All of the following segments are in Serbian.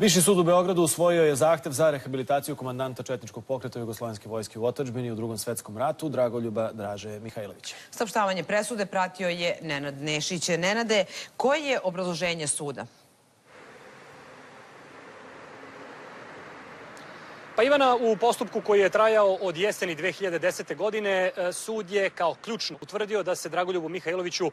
Viši sud u Beogradu usvojio je zahtev za rehabilitaciju komandanta četničkog pokreta Jugoslovenske vojske u otadžbini u Drugom svetskom ratu Dragoljuba Draže Mihajlovića. Saopštavanje presude pratio je Nenad Nešić. Nenade, koje je obrazloženje suda? Pa Ivana, u postupku koji je trajao od jeseni 2010. godine, sud je kao ključno utvrdio da se Dragoljubu Mihajloviću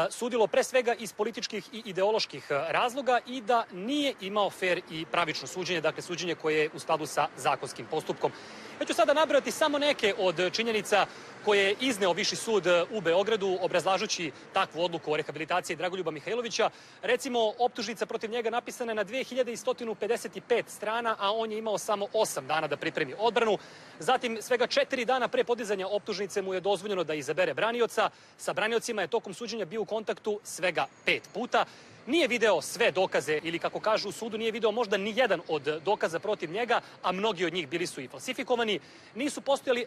sudilo pre svega iz političkih i ideoloških razloga i da nije imao fer i pravično suđenje, dakle suđenje koje je u skladu sa zakonskim postupkom. Ja ću sada nabrojati samo neke od činjenica koje je izneo Viši sud u Beogradu obrazlažući takvu odluku o rehabilitaciji Dragoljuba Mihajlovića. Recimo, optužnica protiv njega napisana je na 2155 strana, a on je imao samo 8 dana da pripremi odbranu. Zatim, svega 4 dana pre podizanja optužnice mu je dozvoljeno da izabere branioca. Sa braniocima je tokom suđenja bio u kontaktu svega 5 puta. Nije video sve dokaze ili, kako kažu u sudu, nije video možda ni jedan od dokaza protiv njega, a mnogi od njih bili su i falsifikovani. Nisu postojali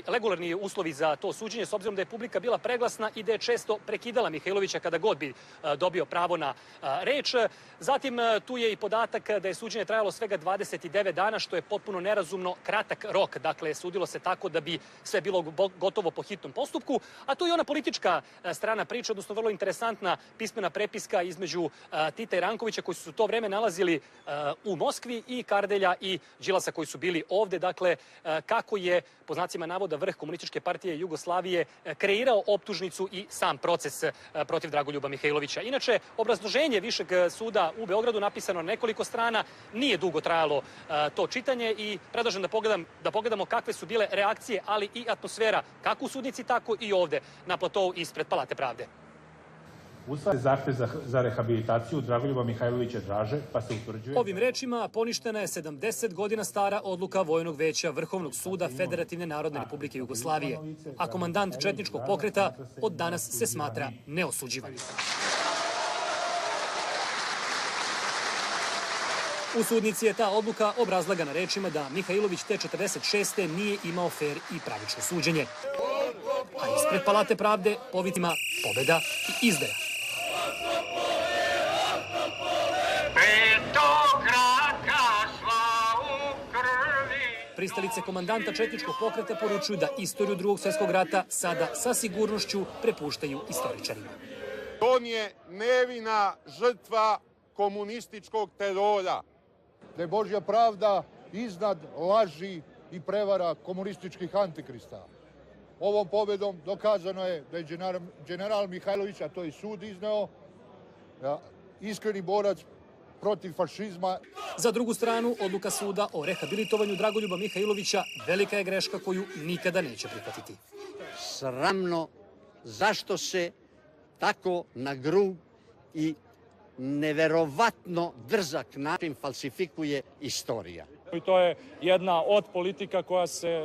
regularni uslovi za to suđenje, s obzirom da je publika bila preglasna i da je često prekidala Mihajlovića kada god bi dobio pravo na reč. Zatim, tu je i podatak da je suđenje trajalo svega 29 dana, što je potpuno nerazumno kratak rok. Dakle, sudilo se tako da bi sve bilo gotovo po hitnom postupku. A tu je ona politička strana priče, odnosno vrlo interesantna pismena prepiska između Tita i Rankovića, koji su u to vreme nalazili u Moskvi, i Kardelja i Đilasa, koji su bili ovde. Dakle, kako je, po znacima navoda, vrh Komunističke partije Jugoslavije kreirao optužnicu i sam proces protiv Dragoljuba Mihajlovića. Inače, obrazloženje Višeg suda u Beogradu napisano na nekoliko strana, nije dugo trajalo to čitanje i predlažem da pogledamo kakve su bile reakcije, ali i atmosfera, kako u sudnici, tako i ovde na platovu ispred Palate pravde. Usvaja zahtev za rehabilitaciju Dragoljuba Mihajlovića Draže, pa se utvrđuje... Ovim rečima poništena je 70 godina stara odluka Vojnog veća Vrhovnog suda Federativne Narodne Republike Jugoslavije, a komandant četničkog pokreta od danas se smatra neosuđivanim. U sudnici je ta odluka obrazlagana rečima da Mihajlović te 46. nije imao fer i pravično suđenje. A ispred Palate pravde povicima pobeda i izdaja. Pristalice komandanta četničkog pokreta poručuju da istoriju Drugog svjetskog rata sada sa sigurnošću prepuštaju istoričarima. On je nevina žrtva komunističkog terora. Da je Božja pravda iznad laži i prevara komunističkih antikrista. Ovom pobedom dokazano je da je general Mihajlović, a to je sud izneo, iskreni borac protiv fašizma. Za drugu stranu, odluka suda o rehabilitovanju Dragoljuba Mihajlovića velika je greška koju nikada neće prihvatiti. Sramno, zašto se tako na grub i neverovatno drzak način falsifikuje istorija. I to je jedna od politika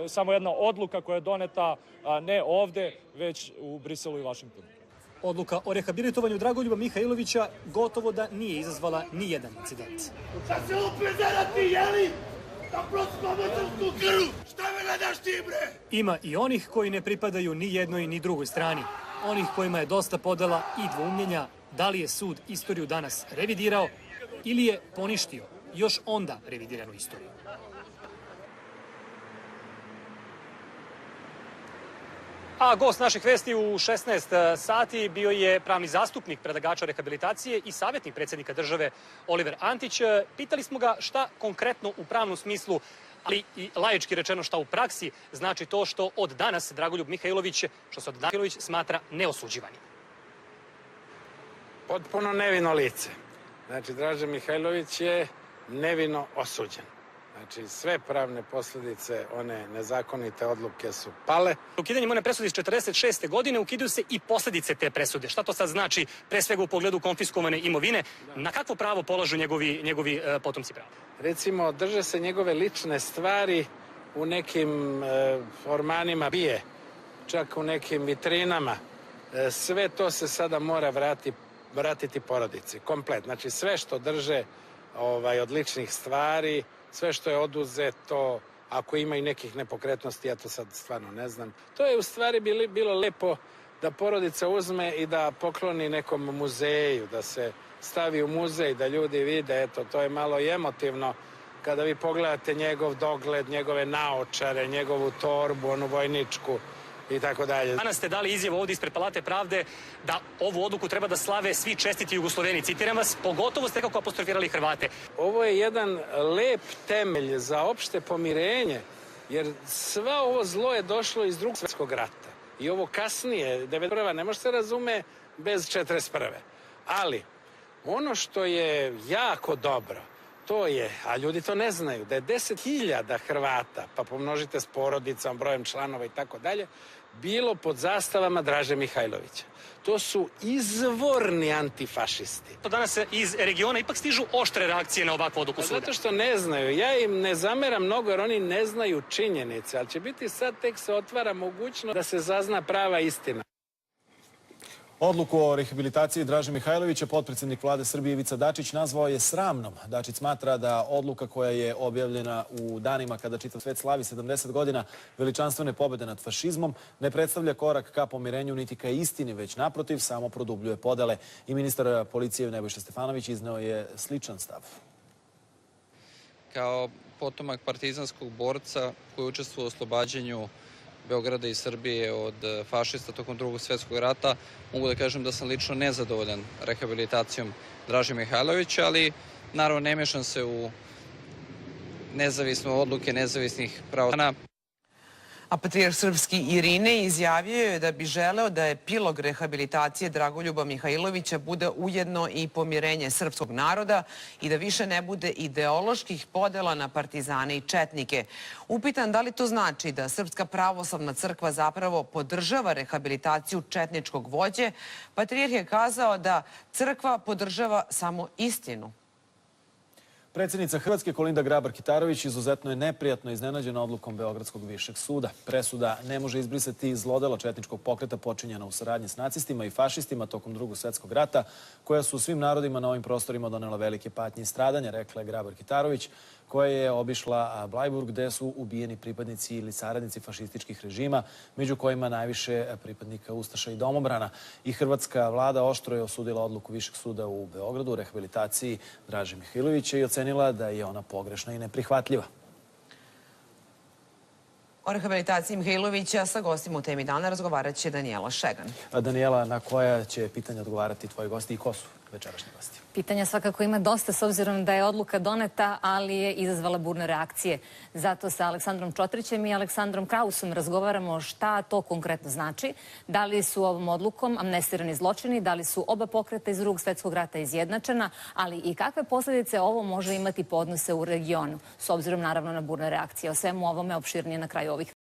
samo jedna odluka koja je doneta ne ovde, već u Briselu i Vašingtonu. Odluka o rehabilitovanju Dragoljuba Mihajlovića gotovo da nije izazvala ni jedan incident. Šta se opet zarati, jeli? Da prosimo metarsku krv! Šta me gledaš ti, bre? Ima i onih koji ne pripadaju ni jednoj ni drugoj strani. Onih kojima je dosta podela i dvoumljenja da li je sud istoriju danas revidirao ili je poništio još onda revidiranu istoriju. A gost naših vesti u 16 sati bio je pravni zastupnik predlagača rehabilitacije i savjetnik predsjednika države Oliver Antić. Pitali smo ga šta konkretno u pravnom smislu, ali i laički rečeno šta u praksi znači to što od danas Dragoljub Mihajlović, smatra neosuđivanim. Potpuno nevino lice. Znači, Draže Mihajlović je nevino osuđen. Znači, sve pravne posljedice, one nezakonite odluke su pale. Ukidanjem one presude iz 46. godine ukidaju se i posljedice te presude. Šta to sad znači, pre svega u pogledu konfiskovane imovine? Na kakvo pravo polažu njegovi potomci prava? Recimo, drže se njegove lične stvari u nekim ormanima bije, čak u nekim vitrinama. Sve to se sada mora vratiti porodici, komplet. Znači, sve što drže od ličnih stvari, sve što je oduzeto, ako ima i nekih nepokretnosti, ja to sad stvarno ne znam. To je u stvari bilo lepo da porodica uzme i da pokloni nekom muzeju, da se stavi u muzej, da ljudi vide, eto, to je malo i emotivno kada vi pogledate njegov dogled, njegove naočare, njegovu torbu, onu vojničku i tako dalje. Danas ste dali izjavu ovdje ispred Palate pravde da ovu odluku treba da slave svi čestiti Jugosloveni. Citiram vas, pogotovo ste kako apostrofirali Hrvate. Ovo je jedan lep temelj za opšte pomirenje, jer sva ovo zlo je došlo iz Drugog svjetskog rata. I ovo kasnije, 91. ne može se razume bez 41. Ali, ono što je jako dobro, to je, a ljudi to ne znaju, da je 10.000 Hrvata, pa pomnožite s porodicom, brojem članova i tako dalje, bilo pod zastavama Draže Mihajlovića. To su izvorni antifašisti. Danas iz regiona ipak stižu oštre reakcije na ovakvu odluku suda. Zato što ne znaju. Ja im ne zameram mnogo jer oni ne znaju činjenice, ali će biti sad tek se otvara mogućnost da se zazna prava istina. Odluku o rehabilitaciji Draže Mihajlovića potpredsjednik vlade Srbije Ivica Dačić nazvao je sramnom. Dačić smatra da odluka koja je objavljena u danima kada čitav svet slavi 70 godina veličanstvene pobjede nad fašizmom ne predstavlja korak ka pomirenju niti ka istini, već naprotiv samo produbljuje podele. I ministar policije Nebojša Stefanović izneo je sličan stav. Kao potomak partizanskog borca koji učestvuje u oslobađanju Beograda i Srbije od fašista tokom Drugog svjetskog rata, mogu da kažem da sam lično nezadovoljan rehabilitacijom Draže Mihajlovića, ali naravno ne mešam se u nezavisne odluke nezavisnih pravosuđa. A patrijarh srpski Irine izjavio je da bi želeo da epilog rehabilitacije Dragoljuba Mihajlovića bude ujedno i pomirenje srpskog naroda i da više ne bude ideoloških podela na partizane i četnike. Upitan da li to znači da Srpska pravoslavna crkva zapravo podržava rehabilitaciju četničkog vođe, patrijarh je kazao da crkva podržava samo istinu. Predsjednica Hrvatske Kolinda Grabar-Kitarović izuzetno je neprijatno iznenađena odlukom Beogradskog višeg suda. Presuda ne može izbrisati zlodela četničkog pokreta počinjena u saradnji s nacistima i fašistima tokom Drugog svjetskog rata, koja su svim narodima na ovim prostorima donela velike patnje i stradanja, rekla je Grabar-Kitarović, koja je obišla Blajburg gde su ubijeni pripadnici ili saradnici fašističkih režima, među kojima najviše pripadnika Ustaša i domobrana. I hrvatska vlada oštro je osudila odluku Višeg suda u Beogradu o rehabilitaciji Draže Mihajlovića i ocenila da je ona pogrešna i neprihvatljiva. O rehabilitaciji Mihajlovića sa gostima u Temi dana razgovarat će Danijela Šegan. Danijela, na koja će pitanja odgovarati tvoji gosti i ko su večerašnji gosti? Pitanja svakako ima dosta s obzirom da je odluka doneta, ali je izazvala burne reakcije. Zato sa Aleksandrom Čotrićem i Aleksandrom Krausom razgovaramo šta to konkretno znači, da li su ovom odlukom amnestirani zločini, da li su oba pokreta iz Drugog svjetskog rata izjednačena, ali i kakve posljedice ovo može imati po odnose u regionu, s obzirom naravno na burne reakcije. O svemu ovome opširnije na kraju ovih